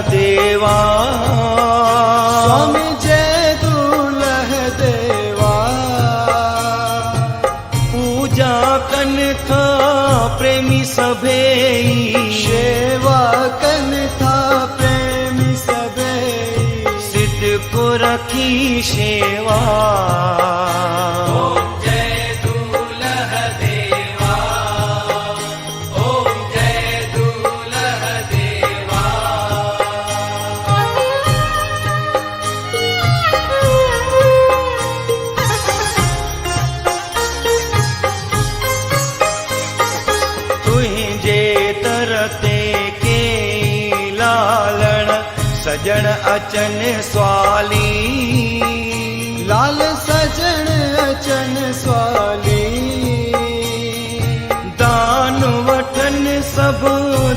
देवा, स्वामी जय दुलह देवा। पूजा कन था प्रेमी सभेई, सेवा कन था प्रेमी सभे। सिद्ध को रखी सेवा। ओम जय दुलह देवा, ओम जय दुलह देवा। तुझे तरते के लालण सजण अचन स्वाली, लाल सजन अचन स्वाली। दान वठन सब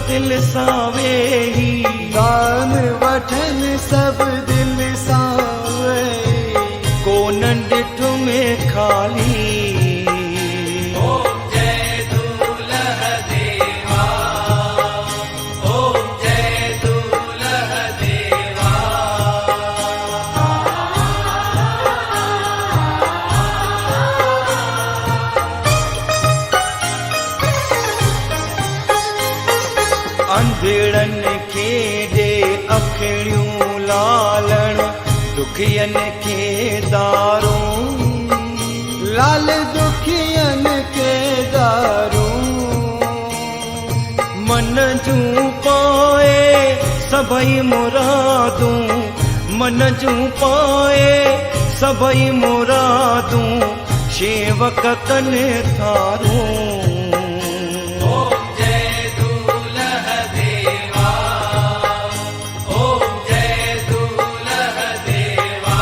दिल सावेही, दान वठन सब दिल सावे। को न ॾिठ में खाली। ओम जय दुलह देवा, ओम जय दुलह देवा। अंधड़न खे ॾे अखियूं लालण, दुखियन खे दारूं। लाल दुखियन के दारू। मन जूं पाए सभई मुरादूं, मन जूं पाए सभई मुरादूं। शेवक कन थारूं। ओम जय दुलह देवा, ओम जय दुलह देवा।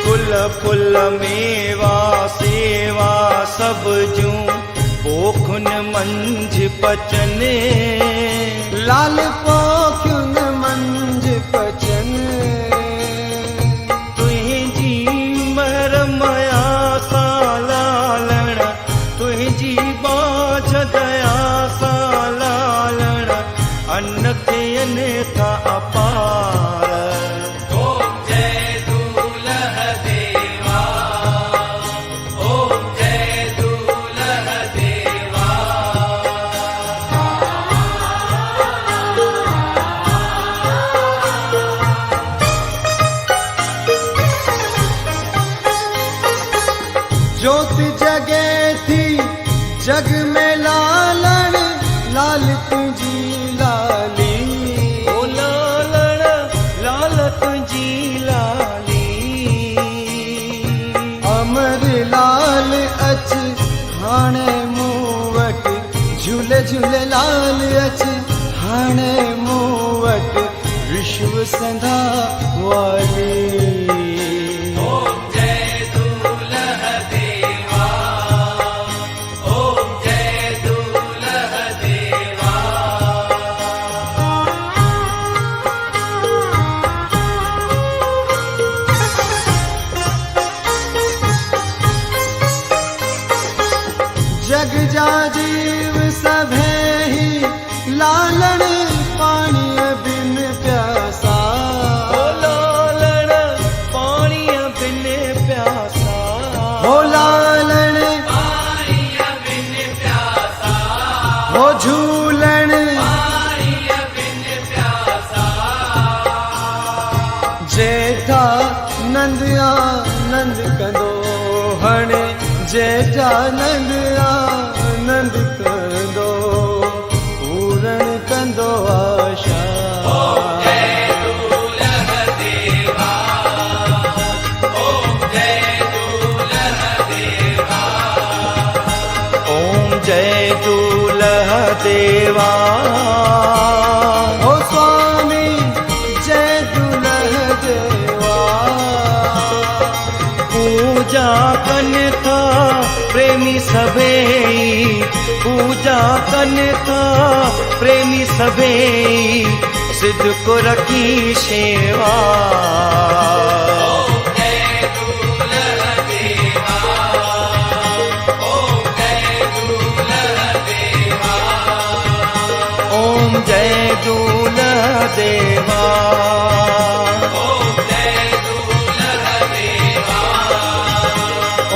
गुल फुल मेवा सेवा सब जूं, पोखुन मंझ पचने। लाल पोखुन मंझ पचन। तुझी महर मया सा लालण, तुझी बाझ दया सा लालण। अन्न थियन था अपार। ओम जय दुलह देवा, ओम जय दुलह देवा। ज्योत जगे थी जग में लालण। लाल तुझी लाली। ओ लालण लाल तुझी लाली। अमर लाल अच हाणे मूं वटि। झूले झूले लाल अच हाणे मूं वटि। विश्व संधा वाली। ओम जय दुलह देवा, ओम जय दुलह देवा। जग जा जीव सभे ही लालण पानी बिन प्यासा। ओ लालण पानी बिन प्यासा। हो लालण पानी बिन प्यासा, हो झूलण पानी बिन प्यासा। जेठा नंद आनंद कंदो हणे। जेठा नंद आनंद कंदो पूरण कंदो आशा। ओम जय दुलह देवा, ओम जय दुलह देवा। ओम जय दुलह देवा। ओ स्वामी जय दुलह देवा। पूजा कन था प्रेमी सभेई, पूजा कन था प्रेमी सभेई। सिद्ध को रखी सेवा। ओम जय दुलह देवा। ओम जय दूल्हा देवा।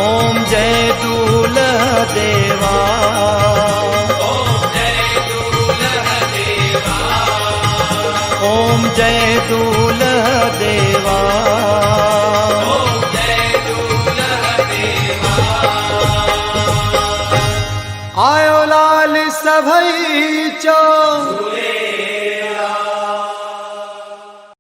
ओम जय दूल्हा देवा। ओम जय दूल्हा देवा। आयो लाल सभई चो दूल्हे